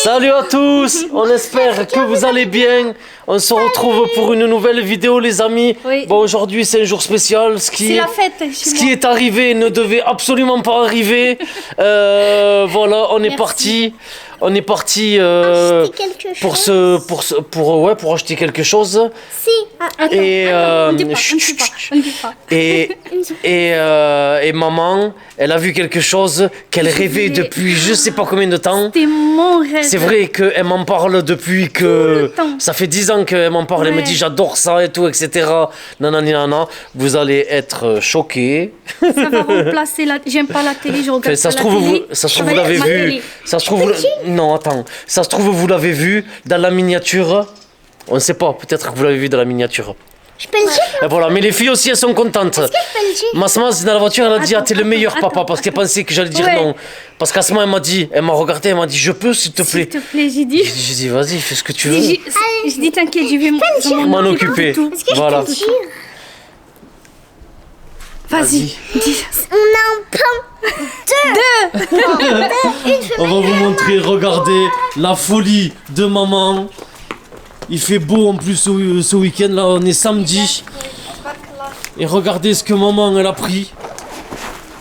Salut à tous, on espère que vous allez bien. On se retrouve pour une nouvelle vidéo les amis. Oui. Bon, aujourd'hui c'est un jour spécial. C'est la fête chez Ce moi. qui est arrivé ne devait absolument pas arriver. Voilà, on est Merci. parti. On est parti pour acheter quelque chose. Si. Attends, Et, attends, on dit pas, chut, on dit pas, chut, on dit pas. Et maman, elle a vu quelque chose qu'elle rêvait voulais- depuis je sais pas combien de temps. C'était mon rêve. C'est vrai qu'elle m'en parle depuis que... le temps. Ça fait 10 ans qu'elle m'en parle, elle me Ouais. dit j'adore ça et tout, etc. Nanani nana. Vous allez être choqués. Ça va remplacer la... J'aime pas la télé, je regarde Enfin, ça pas se la trouve, télé. ça se Je trouve vous regarde l'avez ma vu. télé. Ça se trouve... Non, attends. Ça se trouve, vous l'avez vu dans la miniature. On ne sait pas, peut-être que vous l'avez vu dans la miniature. Je peux le dire? Et voilà, mais les filles aussi, elles sont contentes. Je peux le dire? Masma, dans la voiture, elle a dit, Attends, ah, t'es le meilleur attends, papa, parce qu'elle pensait que j'allais dire Ouais. non. Parce qu'Asma, elle m'a regardé, elle m'a dit, je peux, s'il te plaît. S'il te plaît, j'ai dit. J'ai dit, vas-y, fais ce que tu veux. Je dis t'inquiète, je vais M'en occuper. de tout. Voilà. Dire. Vas-y, dis. On a un pain. On va vous montrer, regardez, la folie de maman. Il fait beau en plus ce week-end, là, on est samedi. Et regardez ce que maman, elle a pris.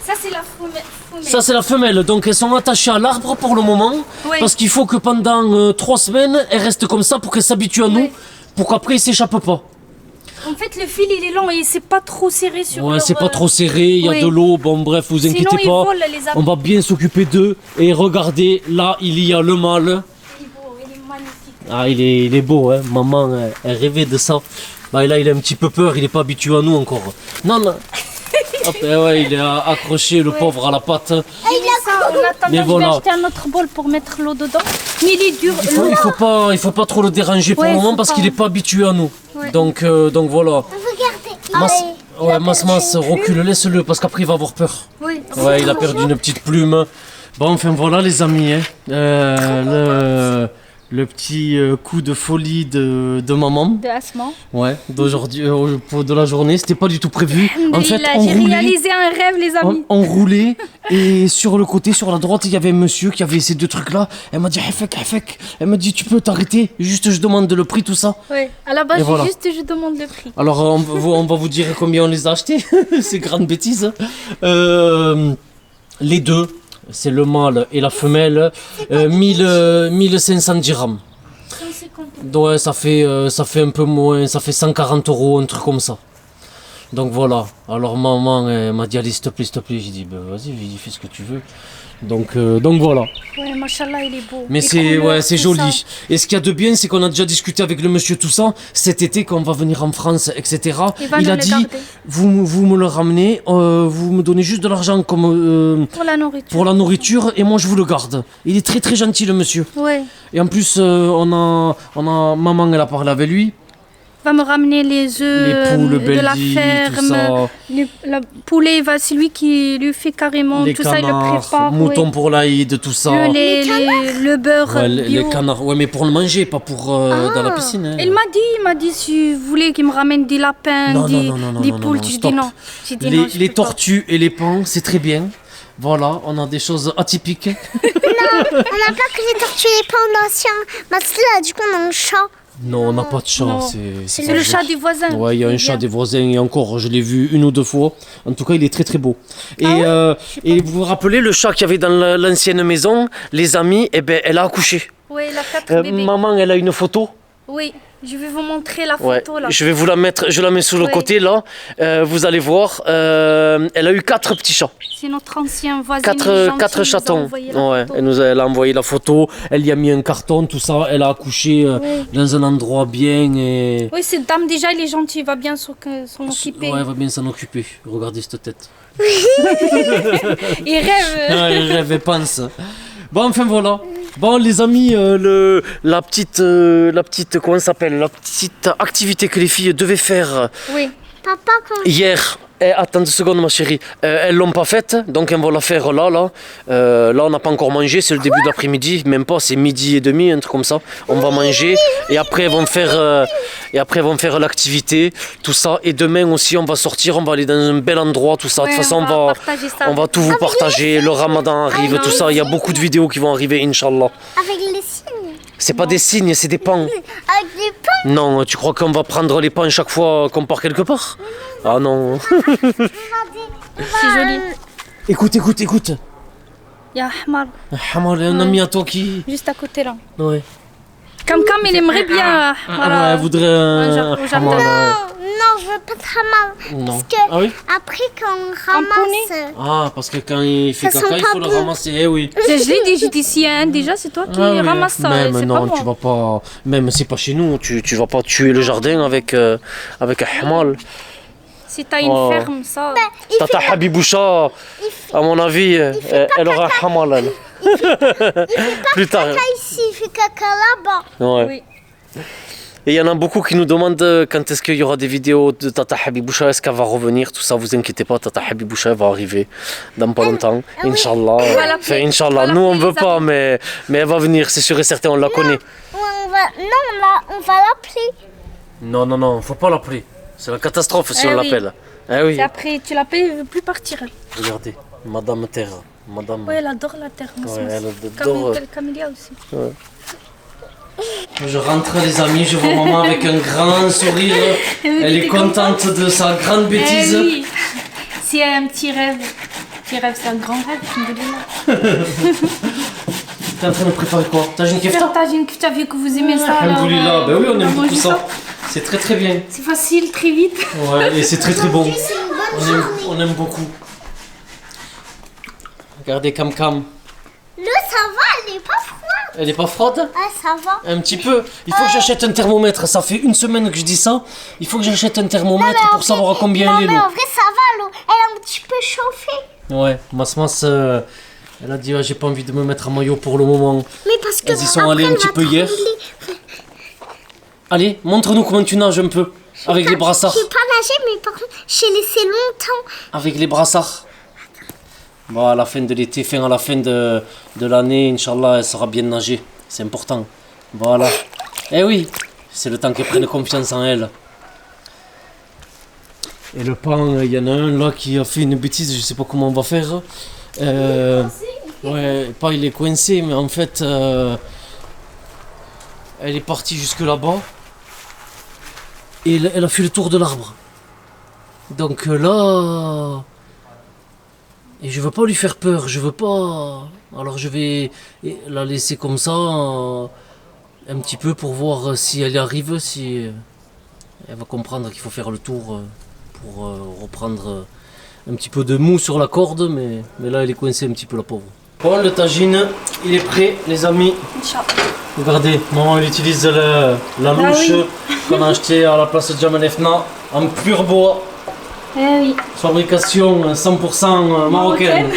Ça, c'est la femelle. Ça, c'est la femelle, donc elles sont attachées à l'arbre pour le moment. Ouais. Parce qu'il faut que pendant 3 semaines, elles restent comme ça pour qu'elles s'habituent à nous. Ouais. Pour qu'après, ils s'échappent pas. En fait, le fil, il est long et c'est pas trop serré sur Ouais, leur, c'est pas trop serré, il y a oui. de l'eau, bon bref, vous Sinon, inquiétez ils pas. volent, les amis. On va bien s'occuper d'eux. Et regardez, là, il y a le mâle. Il est beau, il est magnifique. Ah, il est beau, hein. Maman, elle rêvait de ça. Bah, là, il a un petit peu peur, il est pas habitué à nous encore. Non, non. Hop, ouais, il est accroché, le pauvre, à la patte. Ça, on attend, Mais je voilà. vais acheter un autre bol pour mettre l'eau dedans. Mais il est dur. Il faut pas trop le déranger pour Ouais, le moment faut parce pas. qu'il est pas habitué à nous. Ouais. Donc voilà. Regardez. Mas, recule, laisse-le parce qu'après il va avoir peur. Oui. Ouais, il a perdu une petite plume. Bon, enfin voilà les amis, hein. Le petit coup de folie de maman. De Asma. Ouais, d'aujourd'hui, de la journée, c'était pas du tout prévu. En fait, on J'ai roulait. réalisé un rêve, les amis. On roulait et sur le côté, sur la droite, il y avait un monsieur qui avait ces deux trucs-là. Elle m'a dit, Hafek. Elle m'a dit, tu peux t'arrêter. Juste, je demande le prix, tout ça. Oui. À la base, Et voilà. je demande le prix. Alors, on va vous dire combien on les a achetés. C'est grande bêtise. Les deux, c'est le mâle et la femelle. 1500 dirhams. 150. Ouais, ça fait un peu moins, ça fait 140 €, un truc comme ça. Donc voilà. Alors maman elle m'a dit allez s'il te plaît. J'ai dit ben vas-y, fais ce que tu veux. Donc voilà. Ouais, machallah, il est beau. Mais Les c'est couleurs, c'est tout ça. joli. Et ce qu'il y a de bien, c'est qu'on a déjà discuté avec le monsieur tout ça cet été quand on va venir en France, etc. Il va a nous le dit garder. vous me le ramenez, vous me donnez juste de l'argent comme Pour la nourriture. pour la nourriture et moi je vous le garde. Il est très très gentil le monsieur. Ouais. Et en plus on a maman elle a parlé avec lui. Va me ramener les œufs Les poules, de la Beldi, ferme. tout ça. La poulet, c'est lui qui lui fait carrément Les tout ça, il le canards, prépare. moutons ouais. pour l'Aïd, tout ça. Le lait, le beurre. Ouais, bio. les canards, ouais, mais pour le manger, pas pour dans la piscine. Hein. Il m'a dit si vous voulez qu'il me ramène des lapins, Non, des, non, des non, poules. non, J'ai stop. dit non. J'ai dit non, je Les peux pas. tortues et les pans, c'est très bien. Voilà, on a des choses atypiques. On n'a pas que les tortues et pas d'anciens. Là, du coup, on a un chat. Non, on n'a pas de chat. Non. C'est C'est pas le vrai. chat des voisins. Ouais, il y a un chat des voisins et encore, je l'ai vu une ou deux fois. En tout cas, il est très très beau. Et, et vous vous rappelez le chat qu'il y avait dans l'ancienne maison, les amis, eh ben, elle a accouché. Oui, la 4 bébés. Maman, elle a une photo. Oui, je vais vous montrer la Ouais, photo là. je vais vous la mettre, je la mets sous le Ouais. côté là. Vous allez voir, elle a eu 4 petits chats. C'est notre ancien voisin. 4 chatons. Ouais, elle a envoyé la photo, elle y a mis un carton, tout ça. Elle a accouché dans un endroit bien. Et... Oui, cette dame déjà, il est gentil, il va bien s'en occuper. Ouais, elle va bien s'en occuper. Regardez cette tête. Il rêve. Ouais, je rêve et pense. Bon, enfin voilà. Bon, les amis, la petite, comment ça s'appelle, la petite activité que les filles devaient faire Oui. Papa, quand hier. Attends 2 secondes, ma chérie. Elles l'ont pas faite, donc on va la faire là. Là, on n'a pas encore mangé, c'est le début de l'après-midi, même pas, c'est 12h30, un truc comme ça. On va manger et après, elles vont faire l'activité, tout ça. Et demain aussi, on va sortir, on va aller dans un bel endroit, tout ça. De Ouais, toute façon, partager ça. on va tout vous partager. Le Ramadan arrive, tout ça. Il y a beaucoup de vidéos qui vont arriver, Inch'Allah. avec les signes. C'est pas des cygnes, c'est des pans. Avec des pains. Non, tu crois qu'on va prendre les pans chaque fois qu'on part quelque part? Ah non. Regardez. C'est joli. Écoute, écoute, écoute. Il y a Ahmar, Hamar, un ami à toi qui... juste à côté là. Ouais. Cam, il aimerait bien Ahmar. Elle voudrait un au jardin. hamar, Non, je veux pas de ramasser. Non. Parce que Ah oui? après, quand on ramasse. Ah, parce que quand il fait Ça caca, sent il pas faut le bon. ramasser. Eh oui. Je l'ai dit, j'ai dit si un déjà, c'est toi qui Ah oui. ramasse ça. Même C'est non, pas tu moi. vas pas. Même c'est pas chez nous. Tu vas pas tuer le jardin avec un hamal. Si t'as une Oh. ferme, ça. Tata Habiboucha, à mon avis, elle aura un hamal. Elle. Plus tard. Caca ici, il fait caca là-bas. Ouais. Oui. Et il y en a beaucoup qui nous demandent quand est-ce qu'il y aura des vidéos de Tata Habiboucha, est-ce qu'elle va revenir, tout ça, vous inquiétez pas, Tata Habiboucha elle va arriver dans pas longtemps, Inch'Allah. va l'appeler. Enfin, Inch'Allah, On va nous on l'appeler, veut pas, mais elle va venir, c'est sûr et certain, on la connaît. On va l'appeler. Non, non, non, faut pas l'appeler. C'est la catastrophe si Eh on oui. l'appelle. Eh oui. Et après, tu l'appelles, elle veut plus partir. Regardez, Madame Terre, Madame. Oui, elle adore la terre. Moi, Ouais, elle Comme adore. Camélia aussi. Je rentre les amis, je vois maman avec un grand sourire. Elle est contente de sa grande bêtise. Eh oui. C'est un petit rêve. Petit rêve, c'est un grand rêve. Alhamdoulilah. T'es en train de préparer quoi? T'as une kefta? J'imagine que tu as vu que vous aimez ça. alors, Alhamdoulilah, ben oui, on aime beaucoup manger ça. C'est très très bien. C'est facile, très vite. Ouais, et c'est très très bon. C'est une bonne journée. On aime beaucoup. Regardez Cam Cam. L'eau, ça va, elle est pas froide. Elle est pas froide? Ah, ça va. Un petit peu. Il faut que j'achète un thermomètre. Ça fait une semaine que je dis ça. Il faut que j'achète un thermomètre Mais en pour savoir à combien non, elle est mais l'eau. en vrai, ça va, l'eau. Elle est un petit peu chauffée. Ouais, Mas, elle a dit j'ai pas envie de me mettre en maillot pour le moment. Mais parce que. Elles y sont après, allées un elle petit va peu hier. trembler. Allez, montre-nous comment tu nages un peu. Avec les brassards. J'ai pas nagé, mais par contre, j'ai laissé longtemps. Avec les brassards. Bon, à la fin de l'été, à la fin de l'année, Inch'Allah, elle sera bien nagée. C'est important. Voilà. Eh oui, c'est le temps qu'elle prenne confiance en elle. Et le pan, il y en a un là qui a fait une bêtise, je sais pas comment on va faire. Ouais, pas il est coincé, mais en fait, elle est partie jusque là-bas. Et elle a fait le tour de l'arbre. Donc là... Et je veux pas lui faire peur, je veux pas... Alors je vais la laisser comme ça, un petit peu pour voir si elle y arrive, si elle va comprendre qu'il faut faire le tour pour reprendre un petit peu de mou sur la corde, mais là elle est coincée un petit peu la pauvre. Bon, le tagine, il est prêt les amis. Regardez, maman elle utilise la louche qu'on a acheté à la place de Jamanefna en pur bois. Eh oui. Fabrication 100% marocaine.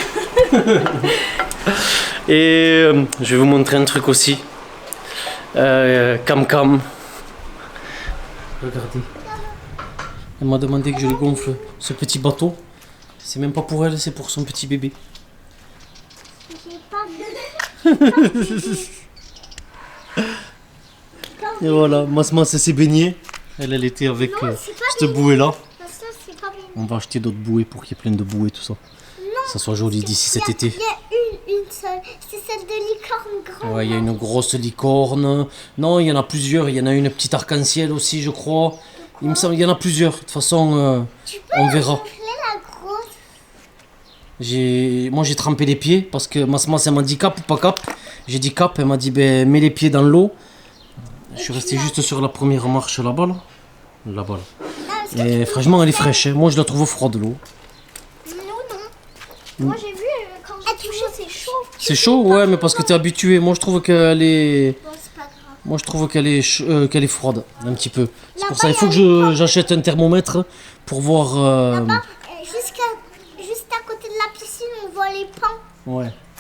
Et je vais vous montrer un truc aussi. Cam Cam. Regardez. Elle m'a demandé que je lui gonfle ce petit bateau. C'est même pas pour elle, c'est pour son petit bébé. J'ai pas Et voilà, Masma s'est baignée. Elle était avec cette bouée là. Ça, c'est pas bien. On va acheter d'autres bouées pour qu'il y ait plein de bouées, tout ça. Que ça soit joli d'ici cet été. Il y a une seule. C'est celle de licorne grande. Ouais, il y a une grosse licorne. Non, il y en a plusieurs. Il y en a une petite arc-en-ciel aussi, je crois. Il me semble qu'il y en a plusieurs. De toute façon, on verra. Montrer la grosse. Moi, j'ai trempé les pieds parce que Masma, elle m'a dit cap ou pas cap. J'ai dit cap. Elle m'a dit, ben, mets les pieds dans l'eau. Je suis resté juste sur la première marche là-bas. Là-bas. Et franchement, elle est fraîche. Hein. Moi, je la trouve froide, l'eau. Non. Moi, j'ai vu quand j'ai touché, c'est chaud. C'est chaud, ouais, mais parce que t'es habitué. Moi, je trouve qu'elle est... Bon, c'est pas grave. Moi, je trouve qu'elle est, qu'elle est froide, un petit peu. C'est pour ça, il faut que j'achète un thermomètre pour voir... Juste à côté de la piscine, on voit les pans.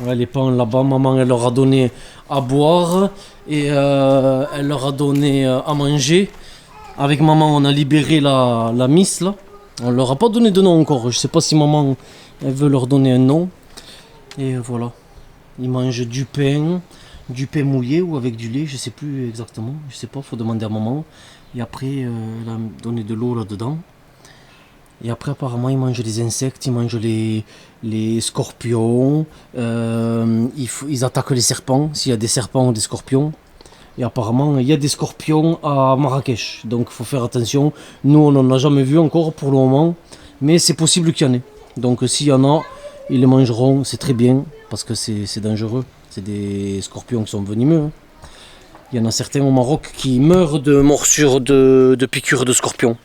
Ouais, les pans là-bas. Maman, elle leur a donné à boire et elle leur a donné à manger. Avec maman, on a libéré la miss, là. On leur a pas donné de nom encore. Je sais pas si maman, elle veut leur donner un nom. Et voilà. Ils mangent du pain mouillé ou avec du lait, je sais plus exactement. Je sais pas, faut demander à maman. Et après, elle a donné de l'eau là-dedans. Et après, apparemment, ils mangent les insectes, ils mangent les scorpions. Ils attaquent les serpents, s'il y a des serpents ou des scorpions. Et apparemment, il y a des scorpions à Marrakech. Donc, il faut faire attention. Nous, on n'en a jamais vu encore pour le moment. Mais c'est possible qu'il y en ait. Donc, s'il y en a, ils les mangeront. C'est très bien. Parce que c'est dangereux. C'est des scorpions qui sont venimeux. Hein. Il y en a certains au Maroc qui meurent de morsures, de piqûres de scorpions.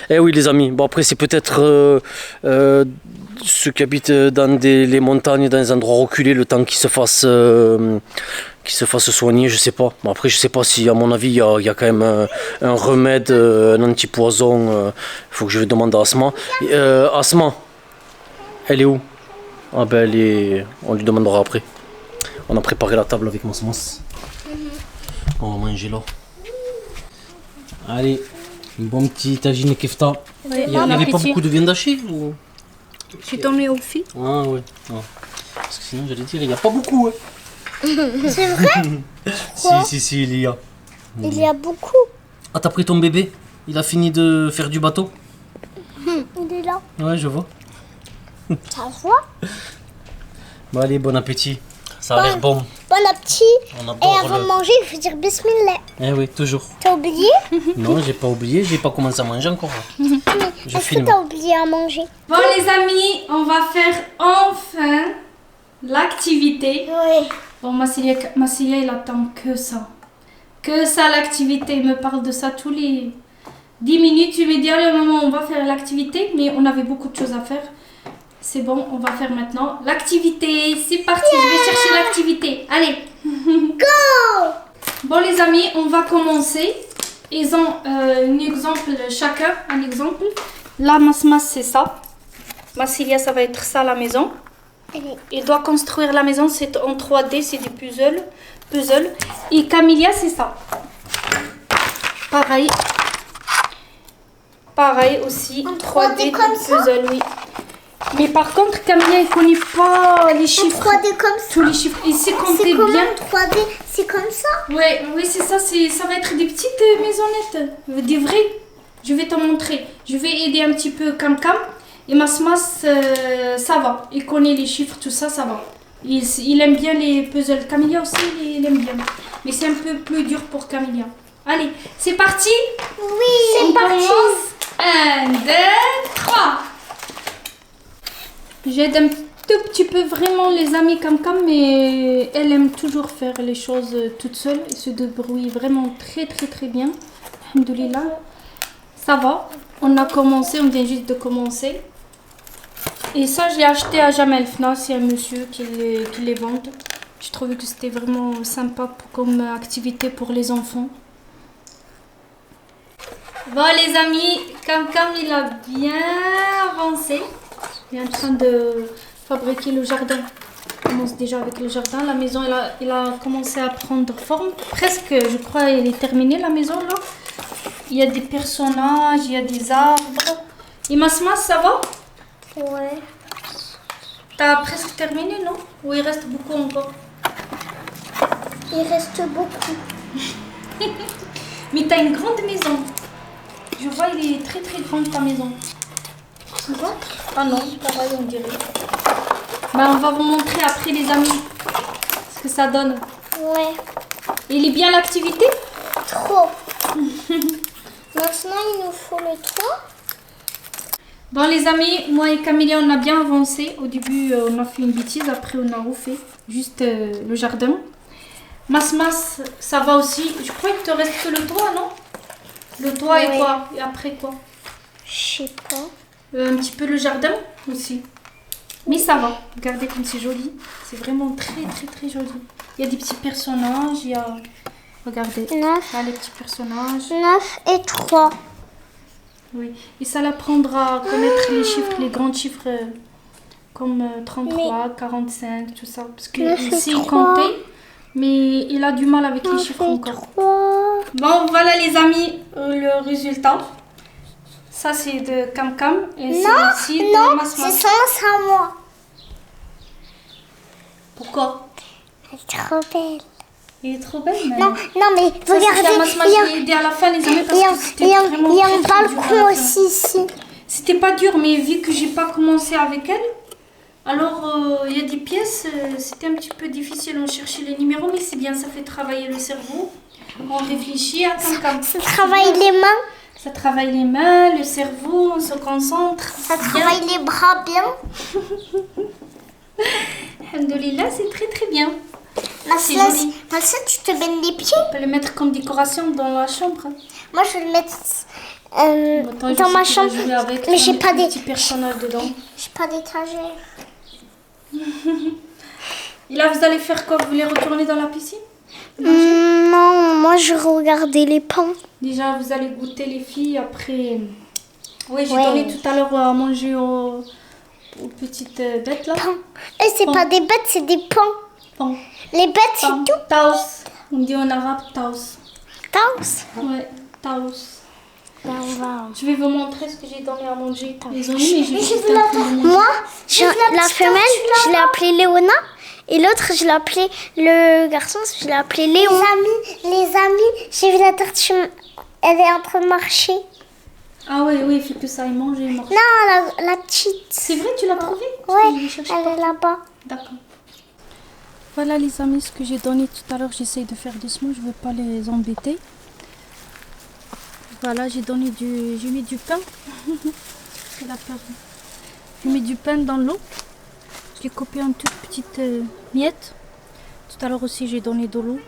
Eh oui, les amis. Bon, après, c'est peut-être ceux qui habitent dans les montagnes, dans des endroits reculés, le temps qu'ils se fassent soigner, je sais pas. Bon, après, je sais pas si, à mon avis, il y a quand même un remède, un antipoison. Il faut que je demande à Asma. Asma, elle est où? Ah ben, on lui demandera après. On a préparé la table avec Masmas. On va manger là. Allez, un bon petit tagine kefta. Oui, Il n'y avait pas beaucoup de viande hachée ou... Tu t'en mets au fil? Ah ouais. Ah. Parce que sinon j'allais dire, il n'y a pas beaucoup. Hein. C'est vrai? Si, il y a. Il y a beaucoup. Ah, t'as pris ton bébé? Il a fini de faire du bateau? Il est là. Ouais, je vois. Ça se voit? Bon, allez, bon appétit. Ça a l'air bon. Bon appétit. On a Et beau avant de manger, il faut dire bismillah. Eh oui, toujours. T'as oublié? Non, j'ai pas oublié, j'ai pas commencé à manger encore. Je Est-ce que filme. t'as oublié à manger? Bon les amis, on va faire enfin l'activité. Oui. Bon, Massilia, il attend que ça. Que ça, l'activité. Il me parle de ça tous les 10 minutes. Je lui dis, allez, maman, on va faire l'activité. Mais on avait beaucoup de choses à faire. C'est bon, on va faire maintenant l'activité. C'est parti, je vais chercher l'activité. Allez. Go! Bon, les amis, on va commencer. Ils ont un exemple, chacun, un exemple. Là, Masmas, c'est ça. Massilia, ça va être ça, la maison. Allez. Il doit construire la maison, c'est en 3D, c'est des puzzles. Et Camilia, c'est ça. Pareil. Pareil aussi, En 3D, 3D comme ça? puzzle, oui. Mais par contre, Camilia, il ne connaît pas les En chiffres. 3D comme ça? Tous les chiffres. Il sait C'est compter comment bien. 3D? C'est comme ça? Oui, c'est ça. Ça va être des petites maisonnettes. Des vraies. Je vais te montrer. Je vais aider un petit peu Cam. Et Masmas, ça va. Il connaît les chiffres, tout ça, ça va. Il aime bien les puzzles. Camilia aussi, il aime bien. Mais c'est un peu plus dur pour Camilia. Allez, c'est parti. Oui, c'est On parti. commence. 1, 2, 3. J'aide un tout petit peu vraiment les amis Cam, mais elle aime toujours faire les choses toute seule. Elle se débrouille vraiment très bien. Alhamdoulilah. Ça va. On a commencé, on vient juste de commencer. Et ça, j'ai acheté à Jamel Fna, c'est un monsieur qui les vend. Je trouvais que c'était vraiment sympa comme activité pour les enfants. Bon les amis, Cam il a bien avancé. Il est en train de fabriquer le jardin. Il commence déjà avec le jardin. La maison, elle a commencé à prendre forme. Presque, je crois, elle est terminée la maison là. Il y a des personnages, il y a des arbres. Et Masmas, ça va? Ouais. T'as presque terminé, non? Ou il reste beaucoup encore? Il reste beaucoup. Mais t'as une grande maison. Je vois, il est très grande ta maison. Tu vois? Ah non, pareil, on dirait. Bah, on va vous montrer après, les amis, ce que ça donne. Ouais. Il est bien l'activité? Trop. Maintenant, il nous faut le toit. Bon les amis, moi et Camilia on a bien avancé. Au début on a fait une bêtise, après on a refait juste le jardin. Masmas, ça va aussi. Je crois qu'il te reste que le toit, non? Le toit Ouais. et quoi? Et après quoi? Je sais pas. Un petit peu le jardin aussi. Mais ça va. Regardez comme c'est joli. C'est vraiment très joli. Il y a des petits personnages, il y a... Regardez. 9. Là les petits personnages. 9 et 3. Oui. Et ça l'apprendra à connaître les chiffres, les grands chiffres comme 33, 45, tout ça. Parce Neuf qu'il et sait trois. compter, mais il a du mal avec les 9 chiffres et encore. 3. Bon, voilà les amis, le résultat. Ça c'est de Cam et celui-ci de Non, Masmas. c'est ça à moi. Pourquoi? Elle est trop belle. Il est trop belle, mais... Non, mais Ça, c'était à regardez, Masmas, il y a- je l'ai aidé à la fin les amis parce il y a- que c'était il y a vraiment il y a très, un très dur à balcon la fin. aussi ici. C'était pas dur, mais vu que j'ai pas commencé avec elle, Alors, il y a des pièces, c'était un petit peu difficile, on cherchait les numéros, mais c'est bien, ça fait travailler le cerveau. On réfléchit à comme Ça travaille les mains, ça travaille les mains, le cerveau, on se concentre. ça travaille les bras bien. Alhamdoulilah, c'est très très bien. C'est Masla, joli. tu te baignes les pieds. On peut le mettre comme décoration dans la chambre. Moi, je vais le mettre Attends, je dans sais ma que tu vas chambre. jouer avec, Mais tu vas j'ai mettre pas un des... petit personnage dedans. J'ai pas d'étagère. Et là, vous allez faire quoi? Vous voulez retourner dans la piscine? Non, moi, je regardais les pans. Déjà, vous allez goûter les filles. Après, oui, j'ai Ouais. donné tout à l'heure à manger aux petites bêtes là. Pans. Et c'est Pans. pas des bêtes, c'est des pans. Pan. Les bêtes, c'est Pan. tout. Taos. On dit en arabe taos. Taos. Ouais, taos. Ben, on va... Je vais vous montrer ce que j'ai donné à manger. Ils ont mis, mais j'ai juste la- un peu de manger. Moi, la femelle, je l'ai appelée Léona. Et l'autre, je l'ai appelé le garçon, je l'ai appelé Léon. Les amis, j'ai vu la tortue, elle est en train de marcher. Ah oui, oui, il fait que ça, il mange et il mange. Non, la petite. C'est vrai, tu l'as trouvé? Parce que je Ouais, l'ai cherché elle est là-bas. D'accord. Voilà les amis, ce que j'ai donné tout à l'heure, j'essaye de faire doucement, je ne veux pas les embêter. Voilà, j'ai mis du pain. Elle a perdu. J'ai mis du pain dans l'eau. Je l'ai coupé en toutes petites miettes. Tout à l'heure aussi, j'ai donné de l'eau.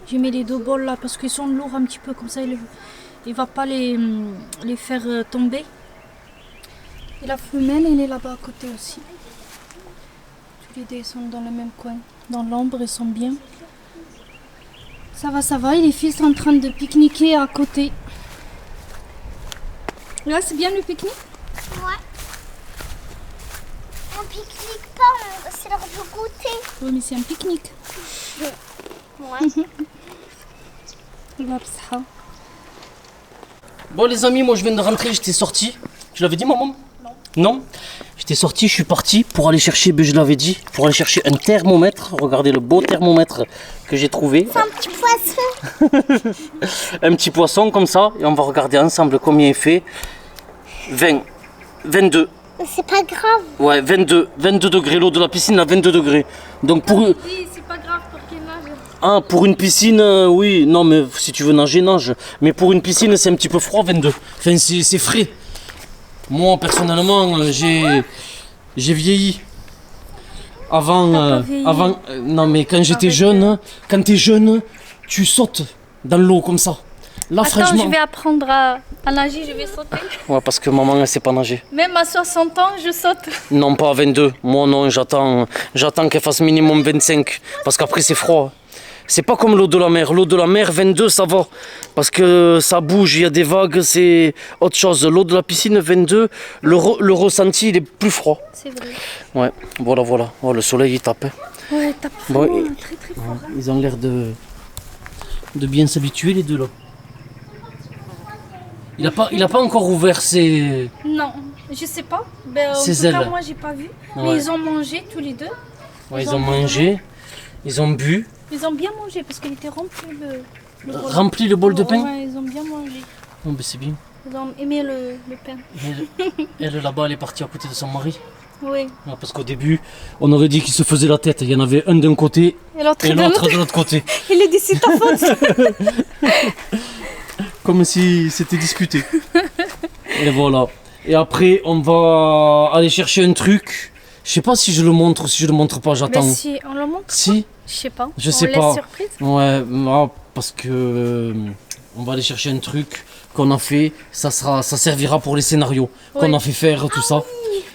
J'ai mis les deux bols là parce qu'ils sont lourds un petit peu, comme ça il ne va pas les faire tomber. Et la femelle, elle est là-bas à côté aussi. Tous les deux sont dans le même coin. Dans l'ombre, ils sont bien. Ça va. Et les filles sont en train de pique-niquer à côté. Là, c'est bien le pique-nique? Ouais. On pique-nique pas, c'est l'heure de goûter. Oui, mais c'est un pique-nique. Ouais. Là, bsha. Bon les amis, moi je viens de rentrer, j'étais sorti. Je l'avais dit maman? Non. J'étais sorti, je suis parti pour aller chercher, je l'avais dit, pour aller chercher un thermomètre. Regardez le beau thermomètre que j'ai trouvé. C'est un petit poisson. Un petit poisson comme ça, et on va regarder ensemble combien il fait. 20, 22, Mais c'est pas grave. ouais 22 degrés, l'eau de la piscine à 22 degrés. Donc pour, Oui, c'est pas grave pour qu'il nage. pour une piscine, oui, non mais si tu veux nager, nage. Mais pour une piscine c'est un petit peu froid 22, enfin c'est frais. Moi personnellement j'ai vieilli. Avant, T'as pas vieilli. Non mais quand j'étais jeune, quand t'es jeune, tu sautes dans l'eau comme ça. Là Attends, franchement, je vais apprendre à nager, je vais sauter. ouais parce que maman elle sait pas nager. Même à 60 ans, je saute. Non, pas à 22. Moi, non, j'attends qu'elle fasse minimum 25. Parce qu'après, c'est froid. C'est pas comme l'eau de la mer. L'eau de la mer, 22, ça va. Parce que ça bouge, il y a des vagues, c'est autre chose. L'eau de la piscine, 22, le ressenti, il est plus froid. C'est vrai. Ouais, voilà. Oh, le soleil, il tape. Ouais, t'as Bon, vraiment et- très très fort. Ils ont l'air de bien s'habituer, les deux, là. Il a pas encore ouvert ses... Non, je sais pas. Ben, en Ses tout cas, ailes. moi, j'ai pas vu. Ouais. Mais ils ont mangé tous les deux. Ouais, ils ont mangé, ils ont bu. Ils ont bien mangé parce qu'il était rempli le bol. Rempli le bol de pain. Ouais, ils ont bien mangé. Oh, ben c'est bien. Ils ont aimé le pain. Elle là-bas, elle est partie à côté de son mari. Oui. Ouais, parce qu'au début, on aurait dit qu'ils se faisaient la tête. Il y en avait un d'un côté Et l'autre et de l'autre l'autre. de l'autre côté. Il a dit c'est ta faute. Comme si c'était disputé. Et voilà. Et après, on va aller chercher un truc. Je sais pas si je le montre ou si je le montre pas, Mais j'attends. si, on le montre. Si. Je sais pas. Je sais on pas. laisse surprise. Ouais, parce que on va aller chercher un truc qu'on a fait. Ça servira pour les scénarios qu'on Oui. a fait faire, tout ça.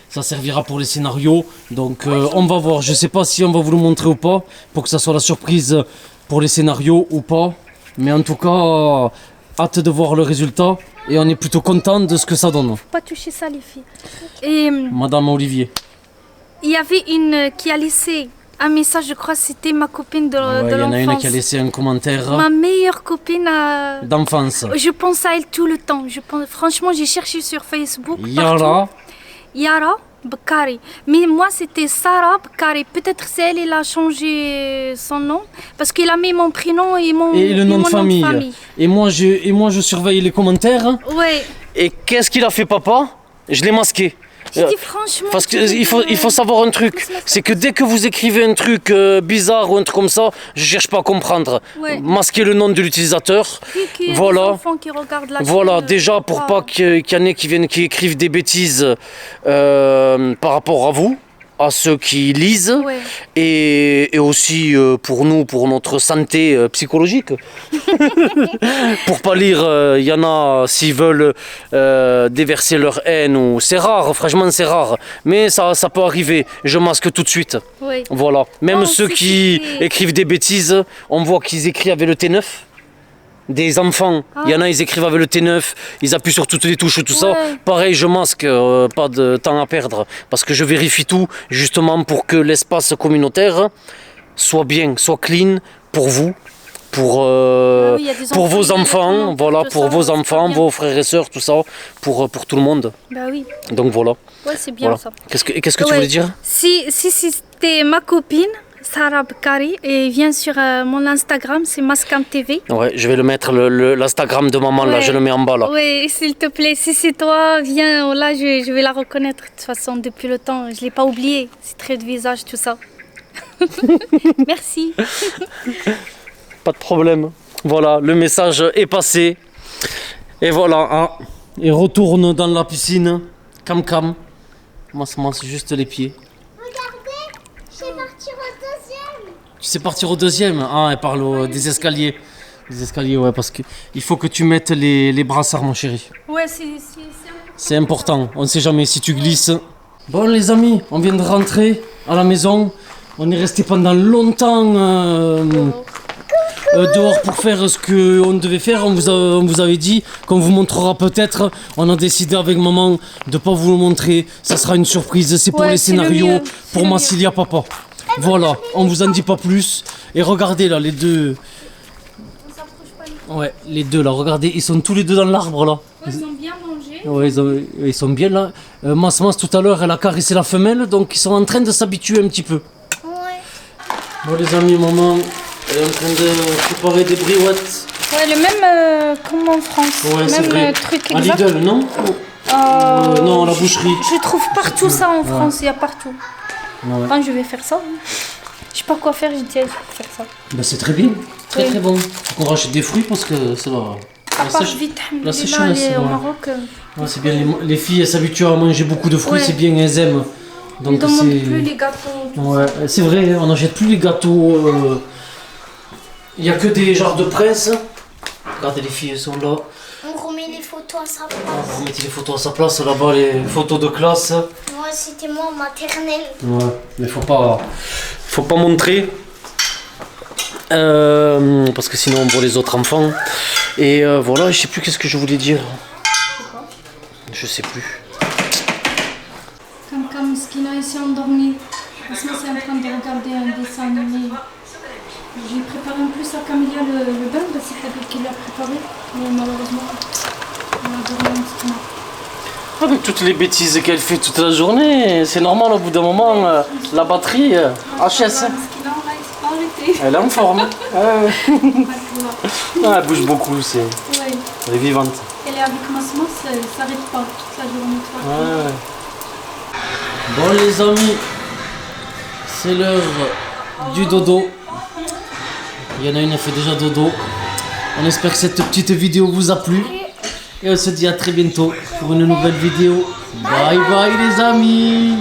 Ça servira pour les scénarios. Donc on va voir. Je sais pas si on va vous le montrer ou pas, pour que ça soit la surprise pour les scénarios ou pas. Mais en tout cas, hâte de voir le résultat. Et on est plutôt content de ce que ça donne. Faut pas toucher ça les filles. Et Madame Olivier. il y avait une qui a laissé un message, je crois que c'était ma copine de Ouais, il y en a une l'enfance. qui a laissé un commentaire Ma meilleure copine d'enfance. Je pense à elle tout le temps. Franchement, j'ai cherché sur Facebook. Yara. partout. Yara Bakari. Mais moi, c'était Sarah Bakari. Peut-être c'est elle a changé son nom. Parce qu'elle a mis mon prénom et mon, Et le nom mon de famille. Et moi, je surveille les commentaires. Ouais. Et qu'est-ce qu'il a fait, papa? Je l'ai masqué. Je dis franchement. Parce qu'il faut savoir un truc, c'est que dès que vous écrivez un truc bizarre ou un truc comme ça, je cherche pas à comprendre. Ouais. Masquez le nom de l'utilisateur. Qu'il y ait Voilà. des enfants qui regardent la Voilà, chaîne, déjà pour pas qu'il y en ait qui viennent qui écrivent des bêtises par rapport à vous, à ceux qui lisent, Ouais. et aussi pour nous, pour notre santé psychologique. Pour pas lire, il y en a s'ils veulent déverser leur haine, ou c'est rare, franchement c'est rare, mais ça peut arriver. Je masque tout de suite. Ouais. Voilà, même Non, ceux si, qui si, si. écrivent des bêtises, on voit qu'ils écrivent avec le T9. Des enfants, il y en a, ils écrivent avec le T9, ils appuient sur toutes les touches, tout ça. Ouais. Pareil, je masque, pas de temps à perdre, parce que je vérifie tout, justement pour que l'espace communautaire soit bien, soit clean pour vous, pour, Ah oui, il y a des pour vos enfants, enfants, voilà, tout pour ça, vos c'est enfants, bien. vos frères et sœurs, tout ça, pour tout le monde. Bah oui. Donc voilà. Ouais, c'est bien Voilà. ça. Qu'est-ce que tu Ouais. voulais dire? Si c'était ma copine, Sarah Bakari, et vient sur mon Instagram, c'est Mascam TV. Ouais, je vais le mettre, l'Instagram de maman, là, Ouais. je le mets en bas, là. Oui, s'il te plaît, si c'est toi, viens, là, je vais la reconnaître. De toute façon, depuis le temps, je ne l'ai pas oublié. C'est trait de visage, tout ça. Merci. Pas de problème. Voilà, le message est passé. Et voilà, hein. Il retourne dans la piscine. Cam cam. Moi, ça masse juste les pieds. Regardez, je vais partir au deuxième. Tu sais partir au deuxième? Ah, elle parle des escaliers. Les escaliers, ouais, parce que il faut que tu mettes les brassards, mon chéri. Ouais, c'est C'est important. On ne sait jamais si tu glisses. Bon, les amis, on vient de rentrer à la maison. On est resté pendant longtemps dehors pour faire ce qu'on devait faire. On vous avait dit qu'on vous montrera peut-être. On a décidé avec maman de ne pas vous le montrer. Ça sera une surprise. C'est pour Ouais, les c'est le scénarios, mieux, c'est pour le Massilia Papa. Voilà, on vous en dit pas plus. Et regardez là, les deux. Ouais, les deux là, regardez, ils sont tous les deux dans l'arbre là. Ils ont bien mangé. Ouais, ils sont bien là. Mas tout à l'heure, elle a caressé la femelle, donc ils sont en train de s'habituer un petit peu. Ouais. Bon les amis, maman, elle est en train de préparer des briouettes. Ouais, le même comme en France. Ouais, c'est même vrai. truc À exact. Lidl, non? Non, à la boucherie. Je trouve partout ça en France, il y a partout. Ouais. Quand je vais faire ça, je sais pas quoi faire, je dis, je vais faire ça. Bah c'est très bien, très Oui. très bon. Faut qu'on rachète des fruits parce que c'est là. Ça part vite, la alhamdoulilah, sécheresse, aller au ouais. Maroc. Ouais, c'est bien, les filles elles s'habituent à manger beaucoup de fruits, Ouais. c'est bien, elles aiment. On Donc ne demande c'est. plus les gâteaux. tout Ouais, c'est vrai, on n'achète plus les gâteaux. Il n'y a que des genres de prince. Regardez, les filles elles sont là. On remet les photos à sa On place. va remettre les photos à sa place. Là-bas, les photos de classe. Moi, c'était moi en maternelle. Ouais, mais faut pas montrer. Parce que sinon on voit les autres enfants. Et voilà, je sais plus qu'est-ce que je voulais dire. Je sais plus. Comme Skina ici endormi. Asma c'est en train de regarder un dessin animé. J'ai préparé en plus à Camilla le bain, c'est elle qui l'a préparé. Mais malheureusement, elle a dormi un petit peu. Avec toutes les bêtises qu'elle fait toute la journée, c'est normal au bout d'un moment, la batterie HS. Skina, là, il s'est pas arrêté. Elle est en forme. Voilà. Elle bouge beaucoup, Ouais. elle est vivante. Elle est avec Masma, ça s'arrête pas toute la journée. Ouais. Bon les amis, c'est l'heure du dodo. Il y en a une, elle fait déjà dodo. On espère que cette petite vidéo vous a plu. Et on se dit à très bientôt pour une nouvelle vidéo. Bye bye les amis.